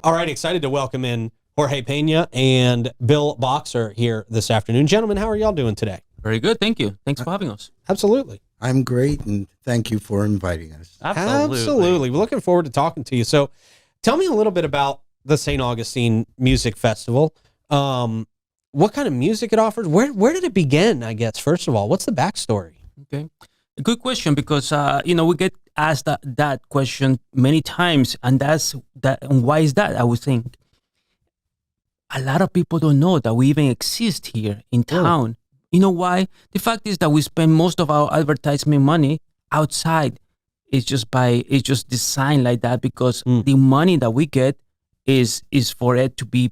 All right, excited to welcome in Jorge Pena and Bill Boxer here this afternoon. Gentlemen, how are y'all doing today? Very good, thank you. Thanks for having us. Absolutely. I'm great, and thank you for inviting us. Absolutely. We're looking forward to talking to you. So tell me a little bit about the St. Augustine Music Festival. What kind of music it offers? Where did it begin, I guess, first of all? What's the backstory? Okay. A good question, because we get asked that question many times, and and why is that? I would think a lot of people don't know that we even exist here in town. You know why? The fact is that we spend most of our advertisement money outside. It's just designed like that because the money that we get is for it to be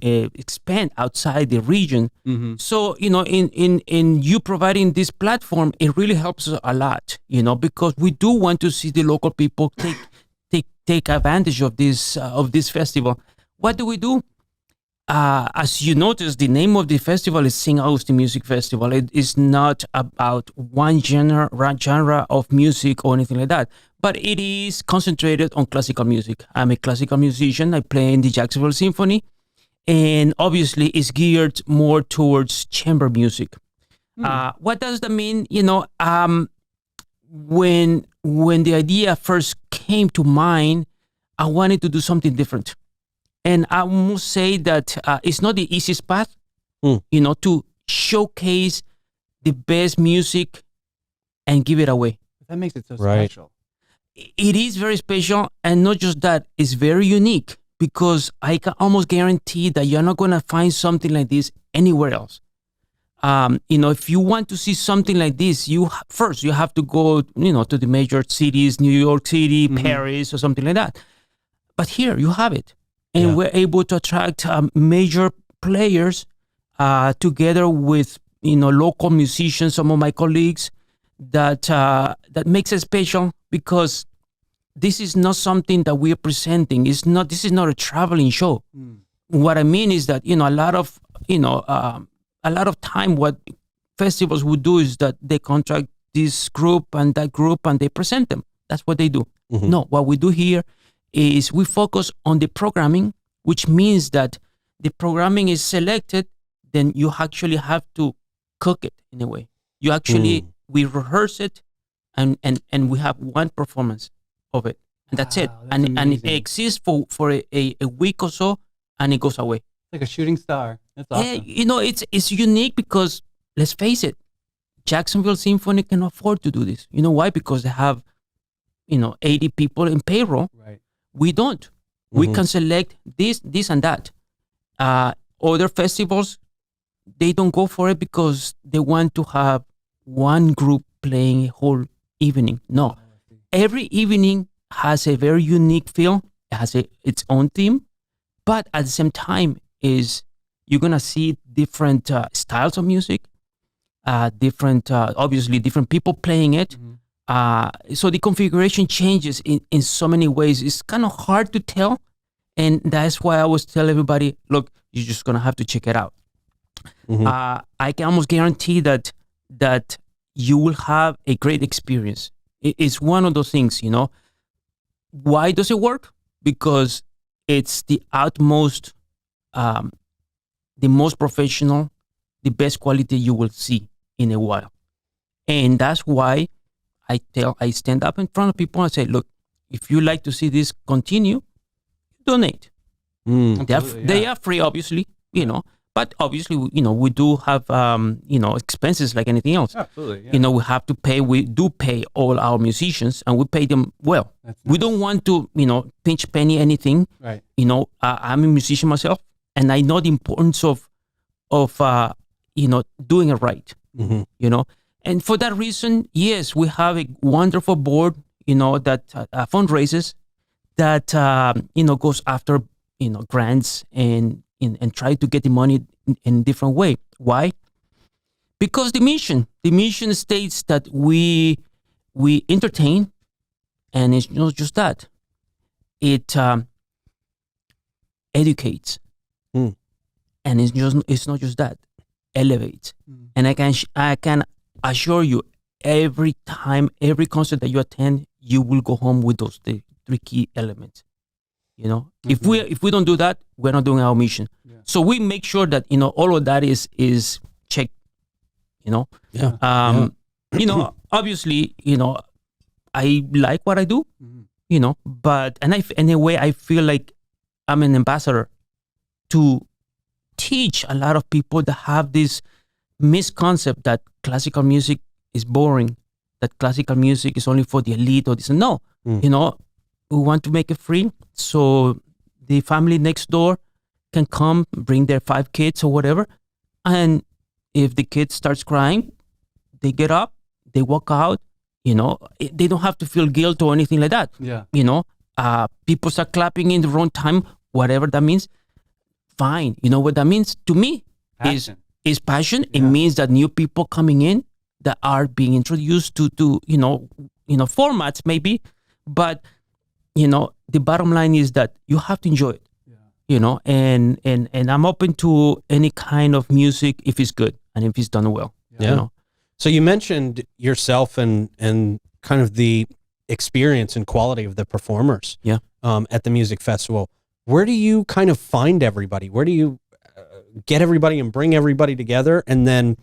expand outside the region. Mm-hmm. So in you providing this platform, it really helps us a lot. Because we do want to see the local people take advantage of this festival. What do we do? As you notice, the name of the festival is St. Augustine Music Festival. It is not about one genre of music or anything like that, but it is concentrated on classical music. I'm a classical musician. I play in the Jacksonville Symphony, and obviously it's geared more towards chamber music. What does that mean? When the idea first came to mind, I wanted to do something different. And I must say that it's not the easiest path, to showcase the best music and give it away. That makes it so special. It is very special, and not just that, it's very unique, because I can almost guarantee that you're not going to find something like this anywhere else. If you want to see something like this, you have to go, to the major cities, New York City, Paris, or something like that. But here you have it. And we're able to attract major players together with local musicians, some of my colleagues. That makes it special, because this is not something that we are presenting. This is not a traveling show. What I mean is that a lot of time what festivals would do is that they contract this group and that group and they present them. That's what they do. Mm-hmm. No, what we do here is we focus on the programming, which means that the programming is selected, then you actually have to cook it in a way. You actually, we rehearse it, and we have one performance of it. And that's it. And it exists for a week or so, and it goes away. Like a shooting star. That's awesome. It's unique because, let's face it, Jacksonville Symphony can afford to do this. You know why? Because they have, 80 people in payroll. Right. We don't. We can select this, and that. Other festivals, they don't go for it because they want to have one group playing a whole evening. No. Every evening has a very unique feel. It has its own theme. But at the same time, you're going to see different styles of music, obviously different people playing it. So the configuration changes in so many ways. It's kind of hard to tell. And that's why I always tell everybody, look, you're just going to have to check it out. I can almost guarantee that you will have a great experience. It's one of those things, Why does it work? Because it's the utmost, the most professional, the best quality you will see in a while. And that's why I stand up in front of people and say, look, if you like to see this continue, donate. They are free, obviously, but obviously, we do have, expenses like anything else. Absolutely. Yeah. We do pay all our musicians, and we pay them well. That's nice. We don't want to, pinch penny anything. Right. I'm a musician myself, and I know the importance of doing it right. And for that reason, yes, we have a wonderful board, that fundraises, that goes after grants and try to get the money in a different way. Why? Because the mission states that we entertain, and it's not just that. It educates, and it's not just that. Elevates, and I can assure you, every time, every concert that you attend, you will go home with those three key elements. You know, if we don't do that, we're not doing our mission. Yeah. So we make sure that all of that is checked. You know, Yeah. Obviously, I like what I do. Mhm. But in a way, I feel like I'm an ambassador to teach a lot of people that have this misconcept that classical music is boring, that classical music is only for the elite or this. No, we want to make it free so the family next door can come, bring their 5 kids or whatever, and if the kid starts crying, they get up, they walk out. They don't have to feel guilt or anything like that. Yeah. People start clapping in the wrong time, whatever that means. Fine. You know what that means to me Passion. is passion. It Yeah. means that new people coming in that are being introduced to formats maybe, but the bottom line is that you have to enjoy it. Yeah. And I'm open to any kind of music if it's good and if it's done well. Yeah. So you mentioned yourself and kind of the experience and quality of the performers. Yeah. At the music festival. Where do you kind of find everybody? Where do you get everybody and bring everybody together? And then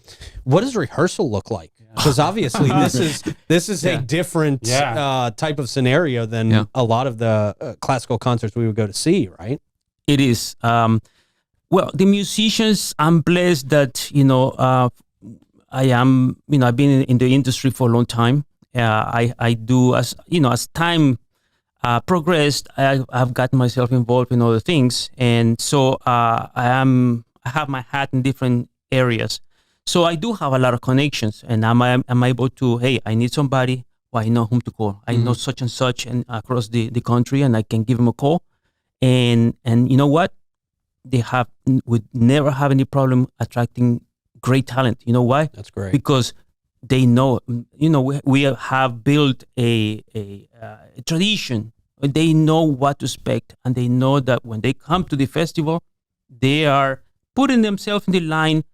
what does rehearsal look like? Because obviously this is a different type of scenario than a lot of the classical concerts we would go to see, right? It is. Well, the musicians, I'm blessed that, I am, I've been in the industry for a long time. I do, as time progressed, I've gotten myself involved in other things. And so I have my hat in different areas. So I do have a lot of connections, and I'm able to, hey, I need somebody, well, I know whom to call. I know such and such and across the country, and I can give them a call. And you know what? They would never have any problem attracting great talent. You know why? That's great. Because they know, we have built a tradition. They know what to expect, and they know that when they come to the festival, they are putting themselves in the line.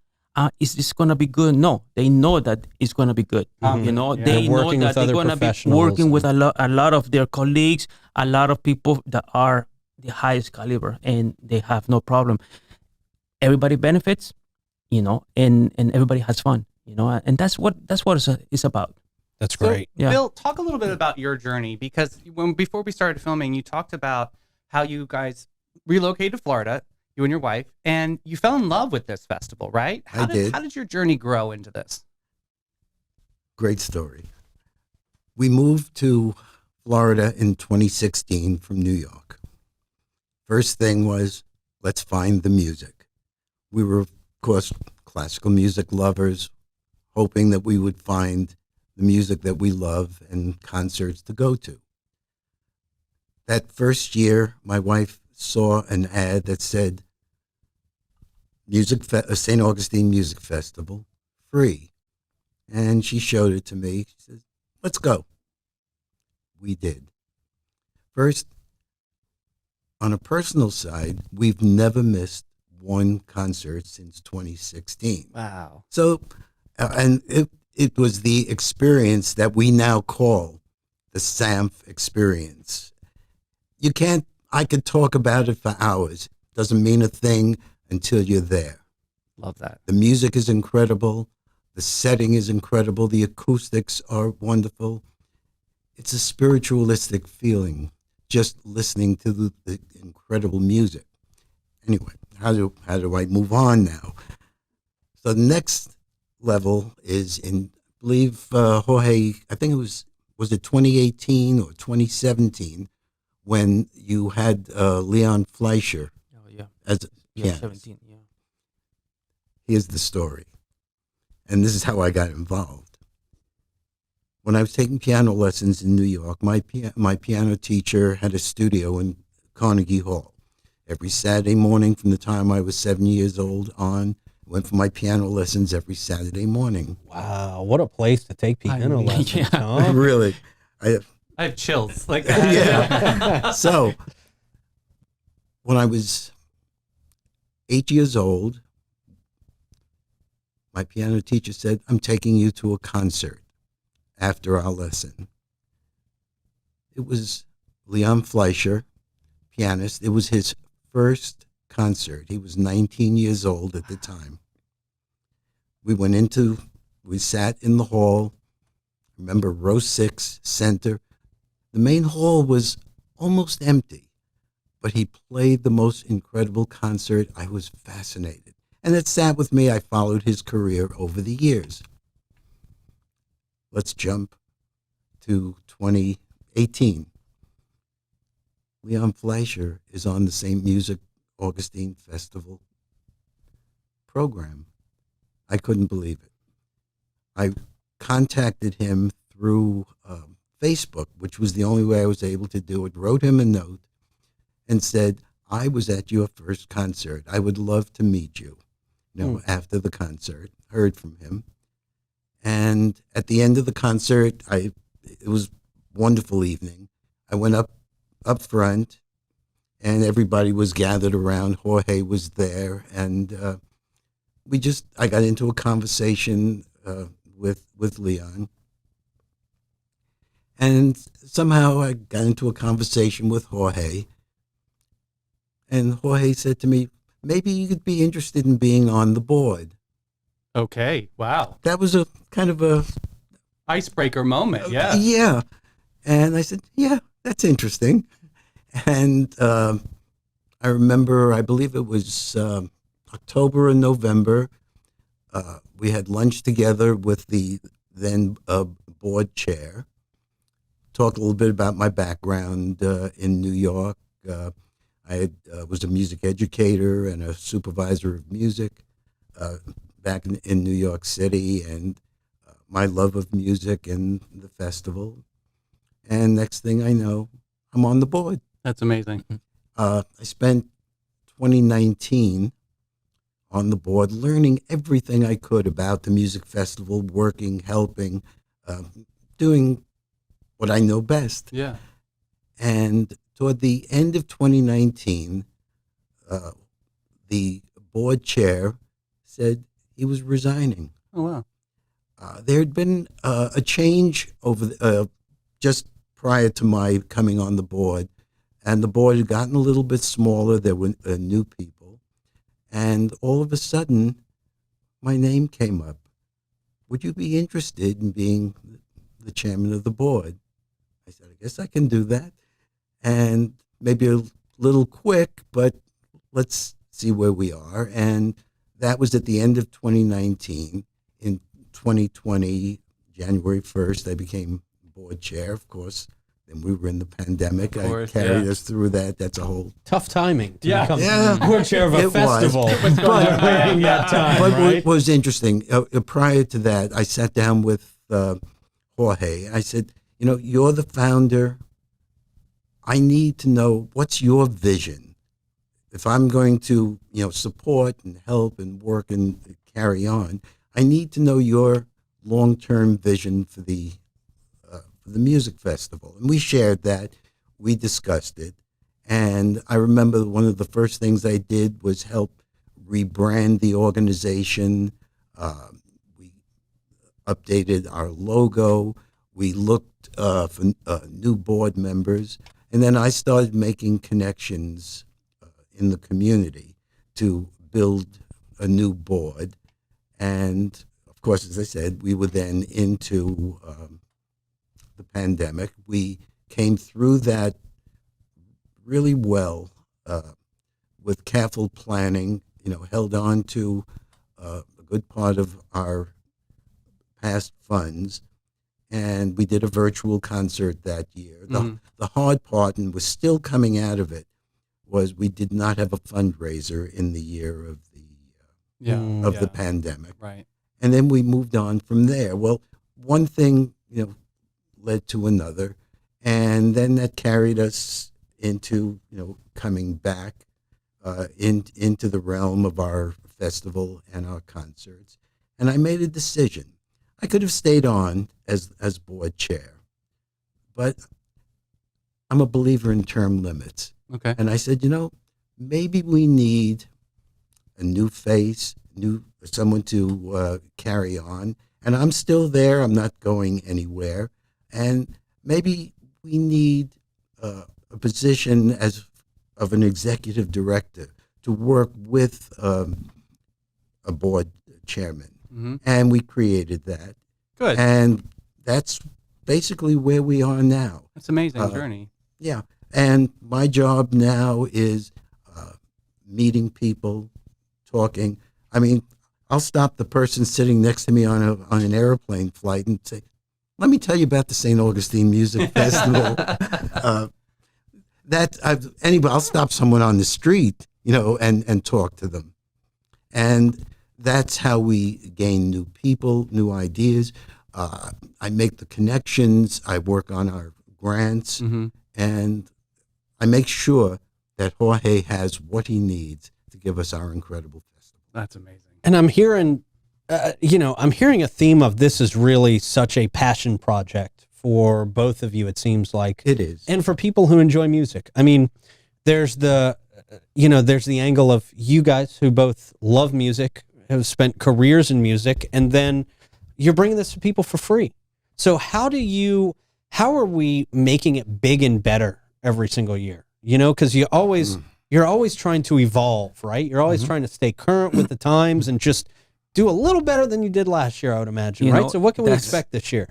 Is this going to be good? No, they know that it's going to be good. Yeah. They know Working that with they're other going to be professionals working with and- a lot of their colleagues, a lot of people that are the highest caliber, and they have no problem. Everybody benefits, and everybody has fun, and that's what it's about. That's So, great. Yeah. Bill, talk a little bit about your journey, because before we started filming, you talked about how you guys relocated to Florida, you and your wife, and you fell in love with this festival, right? I did. How did your journey grow into this? Great story. We moved to Florida in 2016 from New York. First thing was, let's find the music. We were, of course, classical music lovers, hoping that we would find the music that we love and concerts to go to. That first year, my wife saw an ad that said, St. Augustine Music Festival, free. And she showed it to me. She said, let's go. We did. First, on a personal side, we've never missed one concert since 2016. Wow. So, and it was the experience that we now call the SAMF experience. I could talk about it for hours. Doesn't mean a thing until you're there. Love that. The music is incredible. The setting is incredible. The acoustics are wonderful. It's a spiritualistic feeling just listening to the incredible music. Anyway, how do I move on now? So the next level is in, I believe, Jorge, I think it was it 2018 or 2017 when you had Leon Fleischer Oh yeah, as a yeah, pianist. 17. Yeah. Here's the story. And this is how I got involved. When I was taking piano lessons in New York, my piano teacher had a studio in Carnegie Hall. Every Saturday morning from the time I was 7 years old on, went for my piano lessons every Saturday morning. Wow, what a place to take piano mean, lessons, yeah. huh? Really. I have chills. Like Yeah. So, when I was 8 years old, my piano teacher said, I'm taking you to a concert after our lesson. It was Leon Fleischer pianist. It was his first concert. He was 19 years old at the time. We sat in the hall, remember row 6, center. The main hall was almost empty, but he played the most incredible concert. I was fascinated. And it sat with me. I followed his career over the years. Let's jump to 2018. Leon Fleischer is on the St. Music Augustine Festival program. I couldn't believe it. I contacted him through Facebook, which was the only way I was able to do it, wrote him a note and said, I was at your first concert. I would love to meet you. After the concert, heard from him. And at the end of the concert, it was a wonderful evening. I went up front, and everybody was gathered around. Jorge was there, and I got into a conversation with Leon. And somehow I got into a conversation with Jorge, and Jorge said to me, maybe you could be interested in being on the board. Okay. Wow. That was a kind of a icebreaker moment. Yeah. Yeah. And I said, yeah, that's interesting. And I remember, I believe it was October and November. We had lunch together with the then board chair. Talked a little bit about my background in New York. I was a music educator and a supervisor of music back in New York City, and my love of music and the festival. And next thing I know, I'm on the board. That's amazing. I spent 2019 on the board learning everything I could about the music festival, working, helping, doing what I know best. Yeah. And toward the end of 2019, the board chair said he was resigning. Oh, wow. There had been a change over just prior to my coming on the board, and the board had gotten a little bit smaller. There were new people, and all of a sudden, my name came up. Would you be interested in being the chairman of the board? I said, I guess I can do that. And maybe a little quick, but let's see where we are. And that was at the end of 2019. In 2020, January 1st, I became board chair, of course. Then we were in the pandemic. Of course, I carried us through that. That's a whole Tough timing to Yeah. become Yeah. board chair of a It was. festival. During that time, But right? what was interesting, prior to that, I sat down with Jorge. I said, you're the founder. I need to know, what's your vision? If I'm going to, support and help and work and carry on, I need to know your long-term vision for the music festival. And we shared that. We discussed it. And I remember one of the first things I did was help rebrand the organization. We updated our logo. We looked for new board members. And then I started making connections in the community to build a new board. And of course, as I said, we were then into the pandemic. We came through that really well with careful planning, held on to a good part of our past funds. And we did a virtual concert that year. The hard part, and we're still coming out of it, was we did not have a fundraiser in the year of the pandemic. Right. And then we moved on from there. Well, one thing, led to another, and then that carried us into, coming back into the realm of our festival and our concerts. And I made a decision. I could have stayed on as board chair, but I'm a believer in term limits. Okay. And I said, maybe we need a new face, someone to carry on. And I'm still there. I'm not going anywhere. And maybe we need a position as of an executive director to work with a board chairman. Mm-hmm. And we created that. Good. And that's basically where we are now. It's an amazing journey. Yeah. And my job now is meeting people, talking. I mean, I'll stop the person sitting next to me on an airplane flight and say, let me tell you about the St. Augustine Music Festival. I'll stop someone on the street, and talk to them. And that's how we gain new people, new ideas. I make the connections. I work on our grants. Mm-hmm. And I make sure that Jorge has what he needs to give us our incredible festival. That's amazing. And I'm hearing, I'm hearing a theme of this is really such a passion project for both of you, it seems like. It is. And for people who enjoy music. I mean, there's the angle of you guys who both love music, have spent careers in music, and then you're bringing this to people for free. So how are we making it big and better every single year? Because you're always trying to evolve, right? You're always trying to stay current with the times and just do a little better than you did last year, I would imagine, right? So what can we expect this year?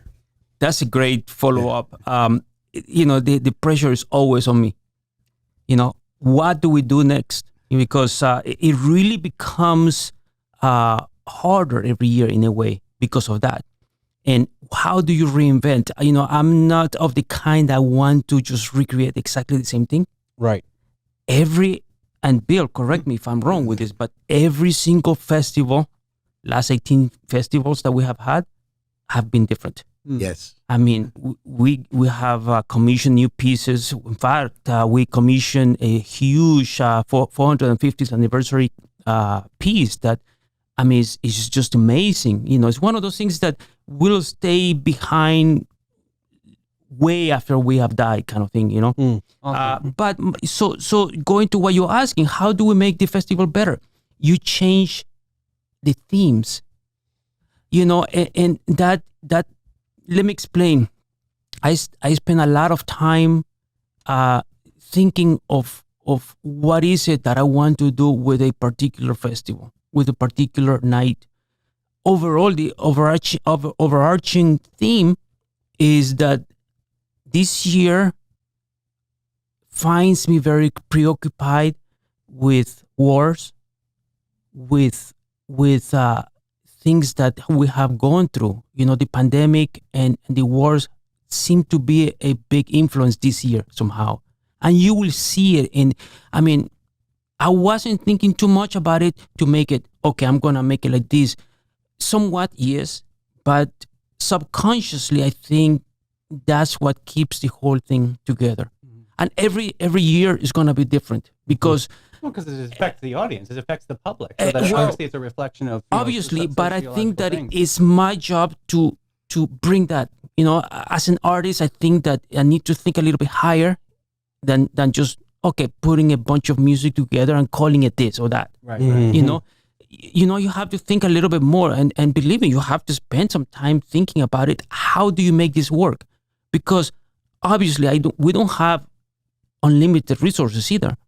That's a great follow-up. The pressure is always on me. What do we do next? Because it really becomes harder every year in a way because of that. And how do you reinvent? I'm not of the kind that want to just recreate exactly the same thing. Right. And Bill, correct me if I'm wrong with this, but every single festival, last 18 festivals that we have had, have been different. Yes. I mean, we have commissioned new pieces. In fact, we commissioned a huge 450th anniversary piece that, I mean, it's just amazing. It's one of those things that will stay behind way after we have died, kind of thing, Awesome. But so going to what you're asking, how do we make the festival better? You change the themes, and that. Let me explain. I spend a lot of time thinking of what is it that I want to do with a particular festival, with a particular night. Overall, the overarching theme is that this year finds me very preoccupied with wars, with things that we have gone through. The pandemic and the wars seem to be a big influence this year somehow. And you will see it I wasn't thinking too much about it to make it, okay, I'm going to make it like this. Somewhat, yes, but subconsciously, I think that's what keeps the whole thing together. Mm-hmm. And every year is going to be different because... Well, because it affects the audience, it affects the public. So that obviously it's a reflection of... Obviously, but I think that it's my job to bring that. As an artist, I think that I need to think a little bit higher than just, okay, putting a bunch of music together and calling it this or that. Right. Mm-hmm. You have to think a little bit more. And believe me, you have to spend some time thinking about it. How do you make this work? Because obviously, we don't have unlimited resources either.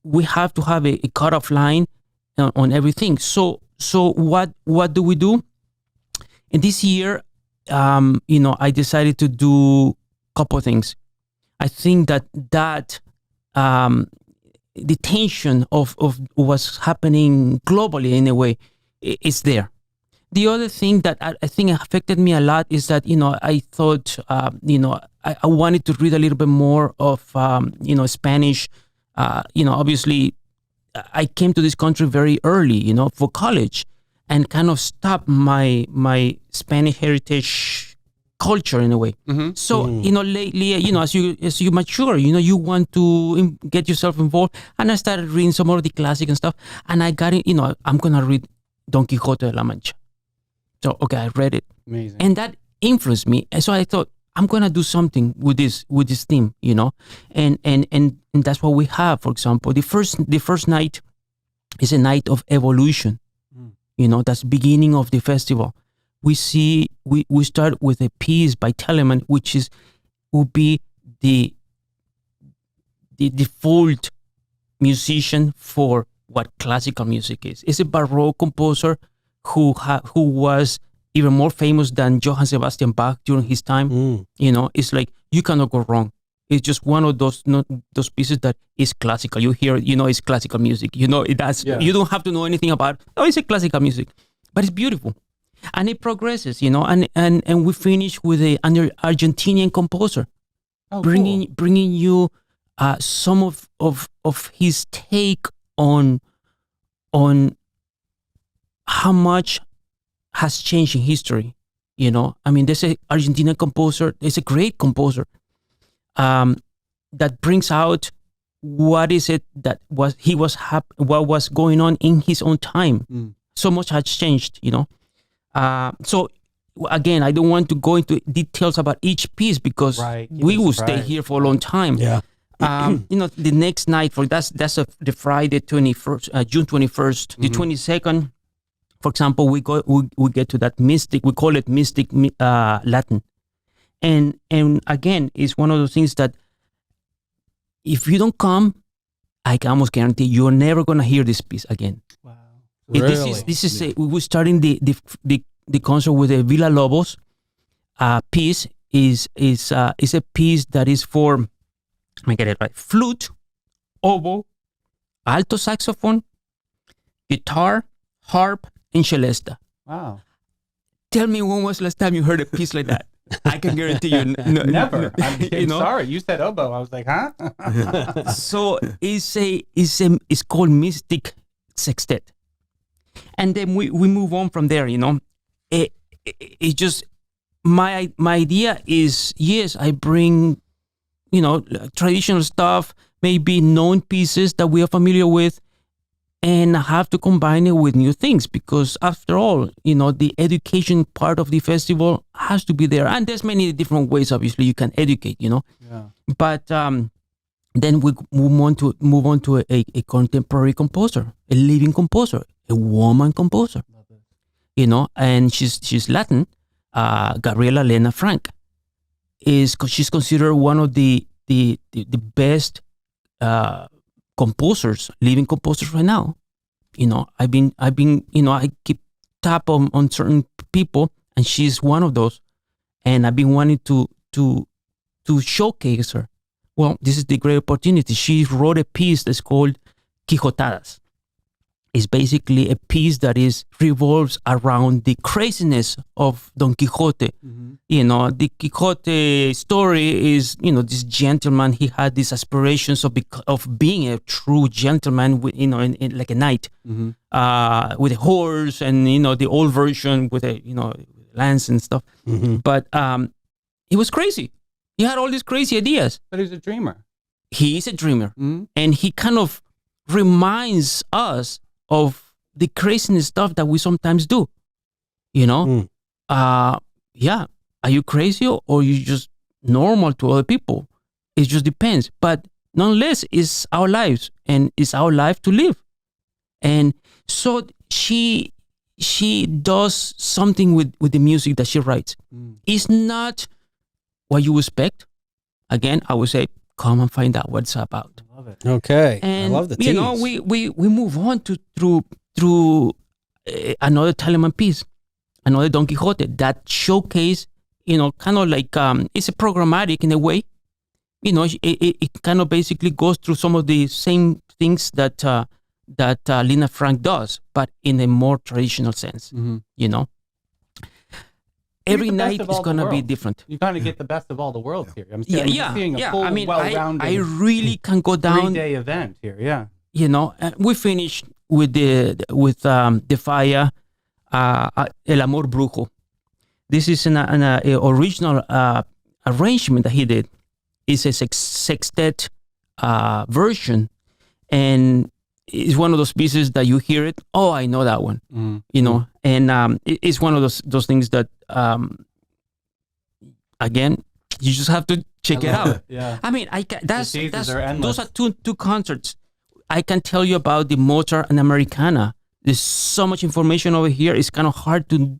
We have to have a cutoff line on everything. So what do we do? And this year, I decided to do a couple of things. I think that the tension of what's happening globally in a way is there. The other thing that I think affected me a lot is that, I thought, I wanted to read a little bit more of, Spanish. Obviously, I came to this country very early, for college, and kind of stopped my Spanish heritage culture in a way. Mm-hmm. So, lately, as you mature, you want to get yourself involved. And I started reading some of the classic and stuff. And I got it, I'm going to read Don Quixote de la Mancha. So, okay, I read it. Amazing. And that influenced me. And so I thought, I'm going to do something with this theme, and that's what we have. For example, the first night is a night of evolution. That's beginning of the festival. We start with a piece by Telemann, which will be the the default musician for what classical music is. It's a Baroque composer who was even more famous than Johann Sebastian Bach during his time. It's like you cannot go wrong. It's just one of those pieces that is classical. You hear, it's classical music. You don't have to know anything about it. Oh, it's a classical music, but it's beautiful, and it progresses. And we finish with an Argentinian composer, bringing you some of his take on how much has changed in history. There's a Argentinian composer. There's a great composer that brings out what is it that what was going on in his own time. So much has changed. So again, I don't want to go into details about each piece because we will stay here for a long time. Yeah. The next night that's the Friday 21st, June 21st, the 22nd. For example, we get to that mystic. We call it mystic Latin, and again, it's one of those things that if you don't come, I can almost guarantee you're never gonna hear this piece again. Wow! Really? This is we're starting the concert with a Villa Lobos piece. Is a piece that is for, let me get it right: flute, oboe, alto saxophone, guitar, harp, and celesta. Wow. Tell me, when was the last time you heard a piece like that? I can guarantee you. Never. I'm sorry. You said oboe. I was like, huh? So it's called Mystic Sextet. And then we move on from there, It's just, my idea is, yes, I bring, traditional stuff, maybe known pieces that we are familiar with, and I have to combine it with new things because, after all, the education part of the festival has to be there. And there's many different ways, obviously, you can educate, Yeah. But then we move on to a contemporary composer, a living composer, a woman composer, and she's Latin. Gabriela Lena Frank she's considered one of the best composers, living composers right now. I've been I keep tap on certain people, and she's one of those, and I've been wanting to showcase her. Well, this is the great opportunity. She wrote a piece that's called Quijotadas. It's basically a piece that revolves around the craziness of Don Quixote. The Quixote story is, this gentleman. He had these aspirations of being a true gentleman, in like a knight, with a horse, and the old version with a lance and stuff. But he was crazy. He had all these crazy ideas. But he's a dreamer. He is a dreamer, and he kind of reminds us of the craziness stuff that we sometimes do. Are you crazy or you just normal to other people? It just depends. But nonetheless, it's our lives, and it's our life to live. And so she does something with the music that she writes. It's not what you expect. Again, I would say, come and find out what it's about. I love it. Okay. And I love the tease. we move on through another Telemann piece, another Don Quixote that showcase, kind of like it's a programmatic in a way. It kind of basically goes through some of the same things that Lena Frank does, but in a more traditional sense. Every night is gonna be different. You kind of get the best of all the worlds here. I'm Yeah. seeing a full, well-rounded I really can go down. 3-day event here. Yeah. We finished with the fire, El Amor Brujo. This is an original arrangement that he did. It's a sextet version, and it's one of those pieces that you hear it. Oh, I know that one. And it's one of those things that, again, you just have to check it out. Yeah. Those are two concerts. I can tell you about the Mozart and Americana. There's so much information over here. It's kind of hard to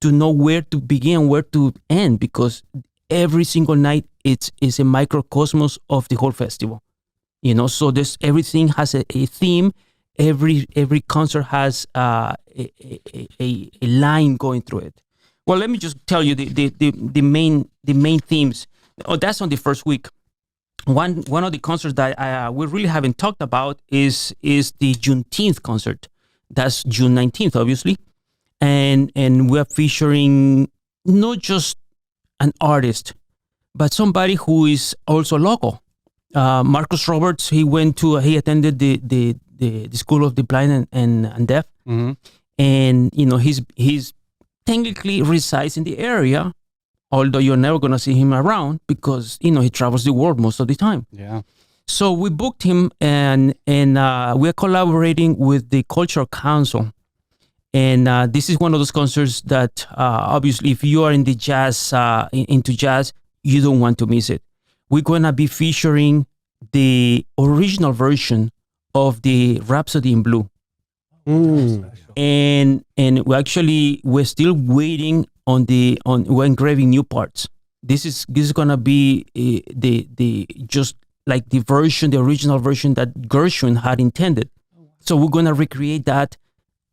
know where to begin, where to end, because every single night it's a microcosmos of the whole festival. So this everything has a theme. Every concert has a line going through it. Well, let me just tell you the main themes. Oh, that's on the first week. One of the concerts that we really haven't talked about is the Juneteenth concert. That's June 19th, obviously, and we're featuring not just an artist, but somebody who is also local. Marcus Roberts, he attended the School of the Blind and Deaf, and he's technically resides in the area, although you're never gonna see him around because he travels the world most of the time. Yeah. So we booked him, and we're collaborating with the Cultural Council. And this is one of those concerts that obviously, if you are in the jazz, into jazz, you don't want to miss it. We're gonna be featuring the original version of the Rhapsody in Blue, and we're still waiting we're engraving new parts. This is gonna be the just like the original version that Gershwin had intended. So we're gonna recreate that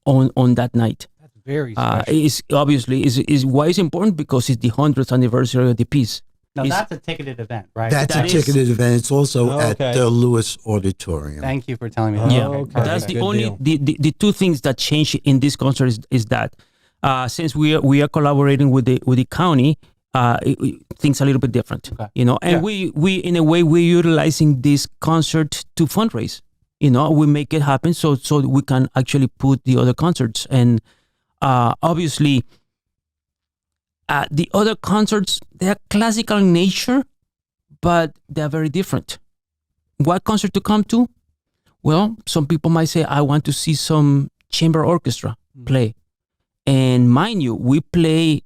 on that night. That's very special. It's obviously is why it's important, because it's the 100th anniversary of the piece. Now that's a ticketed event, right? That's a ticketed event. It's also at okay. the Lewis Auditorium. Thank you for telling me that. Yeah, okay. that's Perfect. the Good only deal. the two things that change in this concert is that since we are collaborating with the county, things are a little bit different, Okay. and Yeah. we in a way we're utilizing this concert to fundraise. We make it happen so we can actually put the other concerts, and obviously the other concerts, they're classical in nature, but they're very different. What concert to come to? Well, some people might say, I want to see some chamber orchestra play. And mind you, we play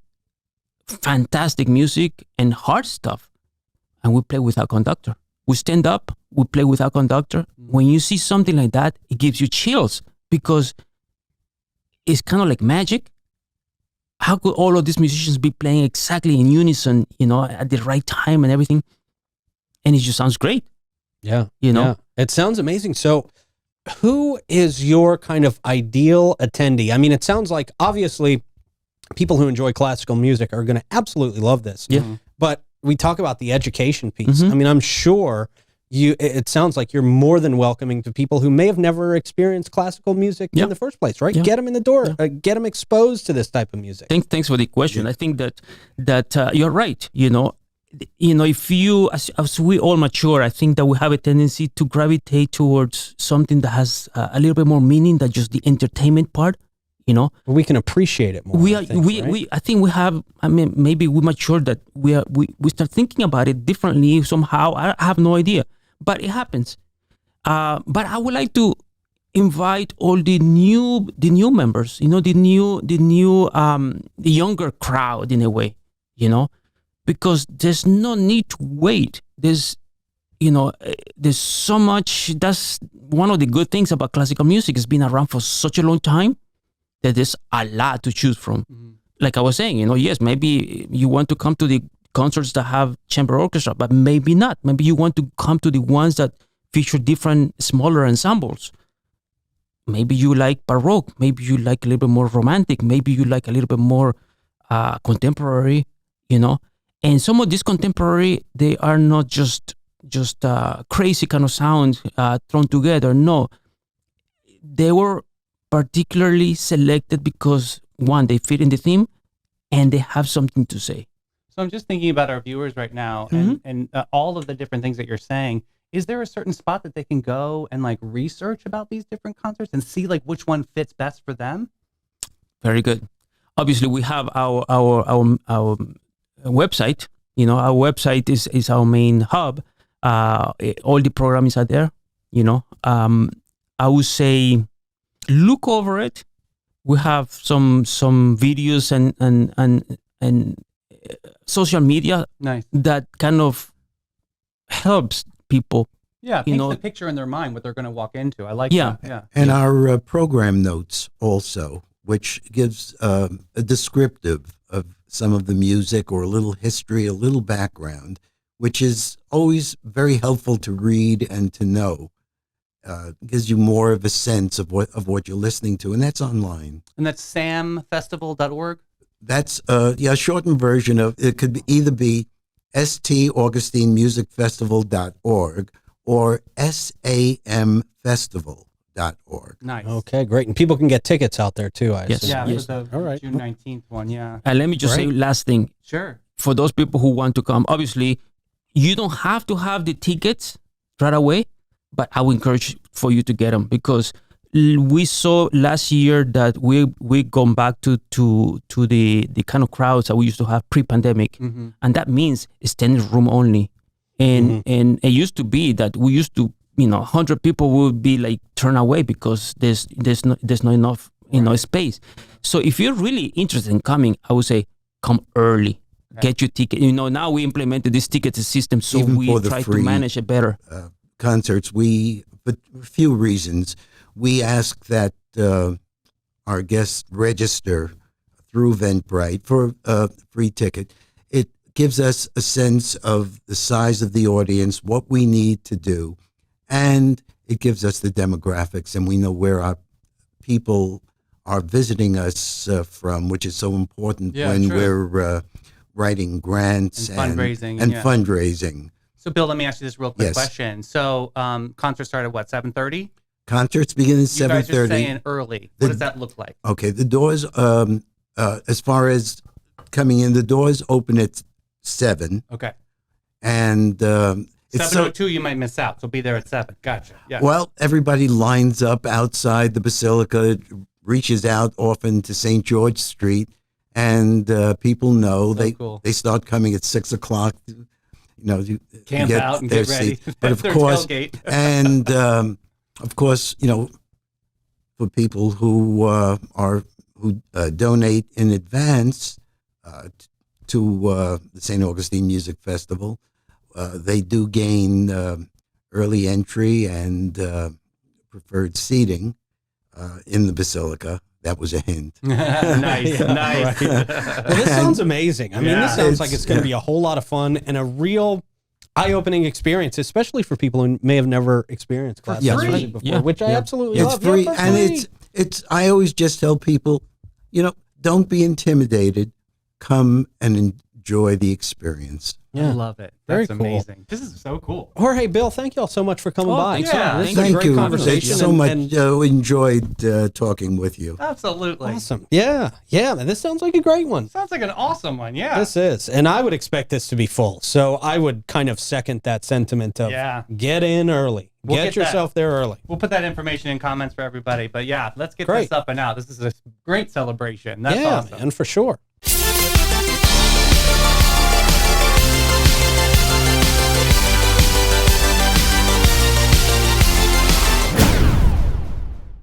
fantastic music and hard stuff, and we play without conductor. We stand up, we play without conductor. When you see something like that, it gives you chills, because it's kind of like magic. How could all of these musicians be playing exactly in unison, at the right time and everything? And it just sounds great. Yeah. Yeah. It sounds amazing. So who is your kind of ideal attendee? I mean, it sounds like obviously people who enjoy classical music are going to absolutely love this. Yeah. But we talk about the education piece. Mhm. I mean, I'm sure it sounds like you're more than welcoming to people who may have never experienced classical music Yeah. in the first place, right? Yeah. Get them in the door, get them exposed to this type of music. Thanks for the question. I think that you're right. If you, as we all mature, I think that we have a tendency to gravitate towards something that has a little bit more meaning than just the entertainment part. We can appreciate it more. I think we have. I mean, maybe we mature that we start thinking about it differently somehow. I have no idea, but it happens. But I would like to invite all the new members. The younger crowd in a way. Because there's no need to wait. There's so much. That's one of the good things about classical music. It's been around for such a long time that there's a lot to choose from. Mm-hmm. Like I was saying, yes, maybe you want to come to the concerts that have chamber orchestra, but maybe not. Maybe you want to come to the ones that feature different, smaller ensembles. Maybe you like Baroque. Maybe you like a little bit more romantic. Maybe you like a little bit more contemporary, And some of these contemporary, they are not just crazy kind of sounds thrown together. No, they were particularly selected because, one, they fit in the theme, and they have something to say. So I'm just thinking about our viewers right now, and all of the different things that you're saying. Is there a certain spot that they can go and research about these different concerts and see which one fits best for them? Very good. Obviously, we have our website. Our website is our main hub. All the programs are there. I would say, look over it. We have some videos and social media Nice. that kind of helps people. Yeah, paints the picture in their mind what they're going to walk into. I like Yeah. that. Yeah. And our program notes also, which gives a descriptive of some of the music or a little history, a little background, which is always very helpful to read and to know. Gives you more of a sense of what you're listening to, and that's online. And that's samfestival.org? That's a shortened version of it. Could either be StAugustineMusicFestival.org or SAMFestival.org. Nice. Okay, great. And people can get tickets out there too, I Yes. assume. Yeah, Yes. for the All right. June 19th one, yeah. And let me just say Great. last thing. Sure. For those people who want to come, obviously, you don't have to have the tickets right away, but I would encourage for you to get them because we saw last year that we gone back to the kind of crowds that we used to have pre-pandemic, and that means standing room only. And it used to be that we used to 100 people would be like turned away because there's not enough space. So if you're really interested in coming, I would say come early. Okay. Get your ticket. Now we implemented this ticket system, so Even we try to manage it better. Concerts, for a few reasons, we ask that our guests register through Eventbrite for a free ticket. It gives us a sense of the size of the audience, what we need to do, and it gives us the demographics, and we know where our people are visiting us from, which is so important when we're writing grants and fundraising. And fundraising. So, Bill, let me ask you this real quick question. So, concerts start at what, 7:30? Concerts begin at 7:30. You guys are saying early. What does that look like? Okay, the doors, as far as coming in, the doors open at 7. Okay. And it's 7:02, you might miss out, so be there at 7. Gotcha. Yeah. Well, everybody lines up outside the basilica, reaches out often to St. George Street, and people know they start coming at 6 o'clock. Camp get out and their get ready. seat. But of Their course, tailgate. and of course, for people who donate in advance to the St. Augustine Music Festival, they do gain early entry and preferred seating in the basilica. That was a hint. Nice. Right. Well, this sounds amazing. I mean, this sounds like it's going to be a whole lot of fun and a real eye-opening experience, especially for people who may have never experienced classical music before, which I absolutely love. It's free, and it's. I always just tell people, don't be intimidated. Come and enjoy the experience. I love it. Very That's cool. amazing. This is so cool. Jorge, Bill, thank you all so much for coming by. thanks This is a Thank great you. conversation. So much enjoyed talking with you. Absolutely. Awesome. Yeah. This sounds like a great one. Sounds like an awesome one. Yeah. This is. And I would expect this to be full. So I would kind of second that sentiment of get in early. Get yourself there early. We'll put that information in comments for everybody. But let's get this up and out. This is a great celebration. That's awesome. And for sure.